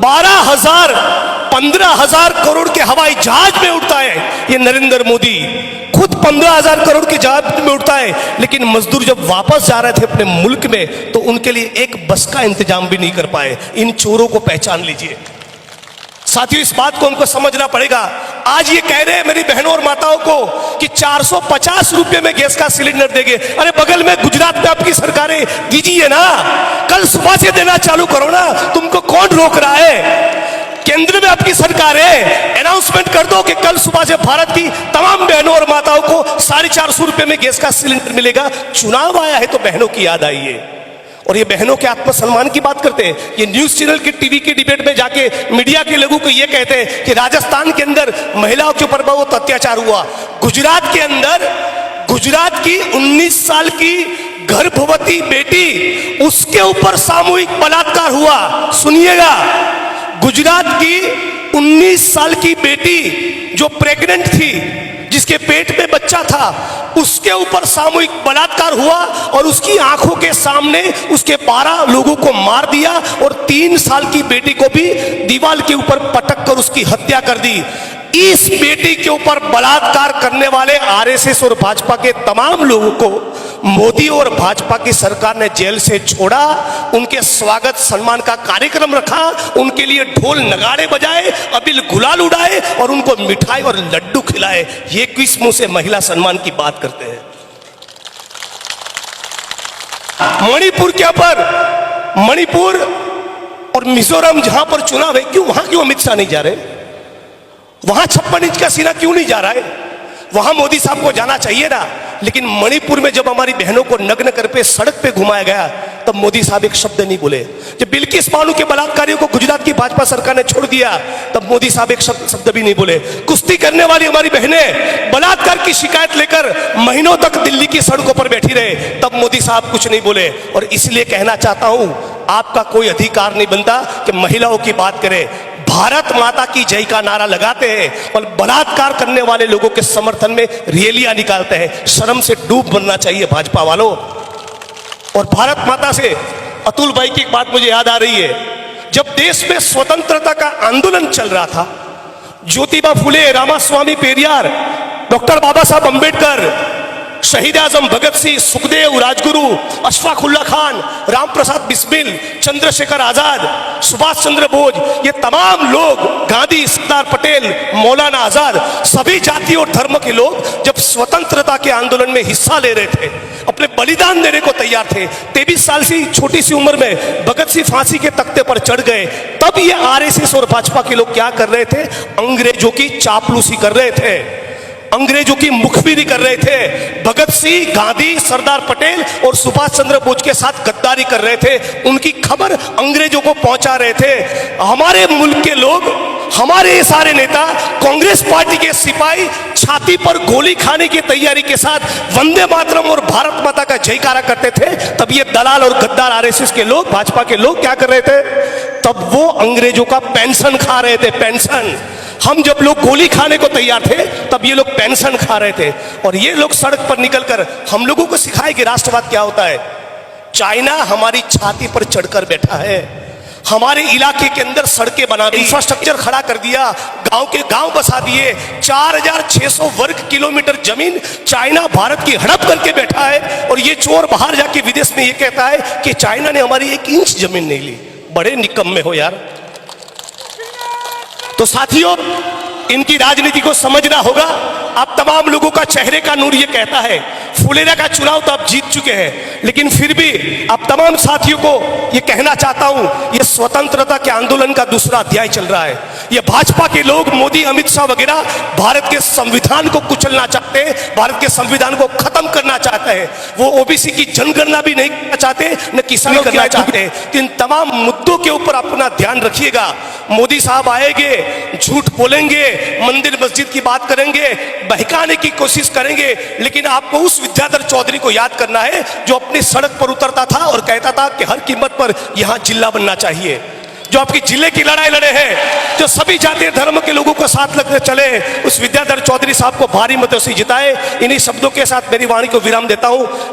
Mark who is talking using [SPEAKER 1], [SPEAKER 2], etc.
[SPEAKER 1] 12,000 15,000 करोड़ के हवाई जहाज में उड़ता है ये नरेंद्र मोदी, खुद 15,000 करोड़ के जहाज में उड़ता है। लेकिन मजदूर जब वापस जा रहे थे अपने मुल्क में तो उनके लिए एक बस का इंतजाम भी नहीं कर पाए। इन चोरों को पहचान लीजिए साथियों, इस बात को हमको समझना पड़ेगा। आज ये कह रहे हैं मेरी बहनों और माताओं को कि 450 रुपए में गैस का सिलेंडर देंगे। अरे बगल में गुजरात में आपकी सरकारें दीजिए ना, कल सुबह से देना चालू करो ना, तुमको कौन रोक रहा है? केंद्र में आपकी सरकार है, अनाउंसमेंट कर दो कि कल सुबह से भारत की तमाम बहनों और माताओं को 450 रुपए में गैस का सिलेंडर मिलेगा। चुनाव आया है तो बहनों की याद आई है और ये बहनों के आत्मसम्मान की बात करते हैं। ये न्यूज चैनल के टीवी के डिबेट में जाके मीडिया के लोगों को ये कहते हैं कि राजस्थान के अंदर महिलाओं के ऊपर बहुत अत्याचार हुआ। गुजरात के अंदर गुजरात की 19 साल की गर्भवती बेटी, उसके ऊपर सामूहिक बलात्कार हुआ। सुनिएगा, गुजरात की 19 साल की बेटी जो प्रेग्नेंट थी, जिसके पेट में बच्चा था, उसके ऊपर सामूहिक बलात्कार हुआ और उसकी आंखों के सामने उसके 12 लोगों को मार दिया और 3 साल की बेटी को भी दीवार के ऊपर पटक कर उसकी हत्या कर दी। इस बेटी के ऊपर बलात्कार करने वाले आरएसएस और भाजपा के तमाम लोगों को मोदी और भाजपा की सरकार ने जेल से छोड़ा, उनके स्वागत सम्मान का कार्यक्रम रखा, उनके लिए ढोल नगाड़े बजाए, अबील गुलाल उड़ाए और उनको मिठाई और लड्डू खिलाए। ये किस मुंह से महिला सम्मान की बात करते हैं? मणिपुर के ऊपर, मणिपुर और मिजोरम जहां पर चुनाव है, क्यों अमित शाह नहीं जा रहे? वहां 56 इंच का सीना क्यों नहीं जा रहा है? वहां मोदी साहब को जाना चाहिए ना। लेकिन मणिपुर में जब हमारी बहनों को नग्न कर पे सड़क पे घुमाया गया तब मोदी साहब एक शब्द नहीं बोले। जब बिल्किस बानो के बलात्कारियों को गुजरात की भाजपा सरकार ने छोड़ दिया तब मोदी साहब एक शब्द भी नहीं बोले। कुश्ती करने वाली हमारी बहनें बलात्कार की शिकायत लेकर महीनों तक दिल्ली की सड़कों पर बैठी रहे, तब मोदी साहब कुछ नहीं बोले। और इसलिए कहना चाहता हूं, आपका कोई अधिकार नहीं बनता कि महिलाओं की बात करें। भारत माता की जय का नारा लगाते हैं और बलात्कार करने वाले लोगों के समर्थन में रैलियां निकालते हैं। शर्म से डूब बनना चाहिए भाजपा वालों। और भारत माता से अतुल भाई की एक बात मुझे याद आ रही है, जब देश में स्वतंत्रता का आंदोलन चल रहा था, ज्योतिबा फुले, रामास्वामी पेरियार, डॉक्टर बाबा साहब अंबेडकर, शहीद आजम भगत सिंह, सुखदेव, राजगुरु, अशफाक उल्ला खान, राम प्रसाद बिस्मिल, चंद्रशेखर आजाद, सुभाष चंद्र बोस, ये तमाम लोग, गांधी, सरदार पटेल, मौलाना आजाद, सभी जाति और धर्म के लोग जब स्वतंत्रता के आंदोलन में हिस्सा ले रहे थे, अपने बलिदान देने को तैयार थे, 23 साल की छोटी सी उम्र में भगत सिंह फांसी के तख्ते पर चढ़ गए, तब ये आरएसएस और भाजपा के लोग क्या कर रहे थे? अंग्रेजों की चापलूसी कर रहे थे, अंग्रेजों की मुखबिरी कर रहे थे। भगत सिंह, गांधी, सरदार पटेल और सुभाष चंद्र बोस के साथ गद्दारी कर रहे थे, उनकी खबर अंग्रेजों को पहुंचा रहे थे। हमारे मुल्क के लोग, हमारे सारे नेता, कांग्रेस पार्टी के सिपाही छाती पर गोली खाने की तैयारी के साथ वंदे मातरम और भारत माता का जयकारा करते थे, तब ये दलाल और गद्दार आरएसएस के लोग, भाजपा के लोग क्या कर रहे थे? तब वो अंग्रेजों का पेंशन खा रहे थे, पेंशन। हम जब लोग गोली खाने को तैयार थे तब ये लोग पेंशन खा रहे थे। और ये लोग सड़क पर निकलकर हम लोगों को सिखाए कि राष्ट्रवाद क्या होता है। चाइना हमारी छाती पर चढ़कर बैठा है, हमारे इलाके के अंदर सड़कें बना दी, इंफ्रास्ट्रक्चर खड़ा कर दिया, गांव के गांव बसा दिए, 4600 वर्ग किलोमीटर जमीन चाइना भारत की हड़प करके बैठा है। और ये चोर बाहर जाके विदेश में ये कहता है कि चाइना ने हमारी 1 इंच जमीन नहीं ली। बड़े निकम्मे हो यार। तो साथियों, इनकी राजनीति को समझना होगा। आप तमाम लोगों का चेहरे का नूर ये कहता है, फुलेरा का चुनाव तो आप जीत चुके हैं, लेकिन फिर भी आप तमाम साथियों को ये कहना चाहता हूं, ये स्वतंत्रता के आंदोलन का दूसरा अध्याय चल रहा है। ये भाजपा के लोग, मोदी, अमित शाह वगैरह भारत के संविधान को कुचलना चाहते हैं, भारत के संविधान को खत्म करना चाहते हैं। वो ओबीसी की जनगणना भी नहीं करना चाहते, न किसान करना चाहते। इन तमाम मुद्दों के ऊपर अपना ध्यान रखिएगा। मोदी साहब आएंगे, झूठ बोलेंगे, मंदिर मस्जिद की बात करेंगे, बहकाने की कोशिश करेंगे, लेकिन आपको उस विद्याधर चौधरी को याद करना है जो अपनी सड़क पर उतरता था और कहता था कि हर कीमत पर यहां जिला बनना चाहिए, जो आपकी जिले की लड़ाई लड़े हैं, जो सभी जाति धर्म के लोगों को साथ लगते चले। उस विद्याधर चौधरी साहब को भारी मतों से जिताए। इन्हीं शब्दों के साथ मेरी वाणी को विराम देता हूं।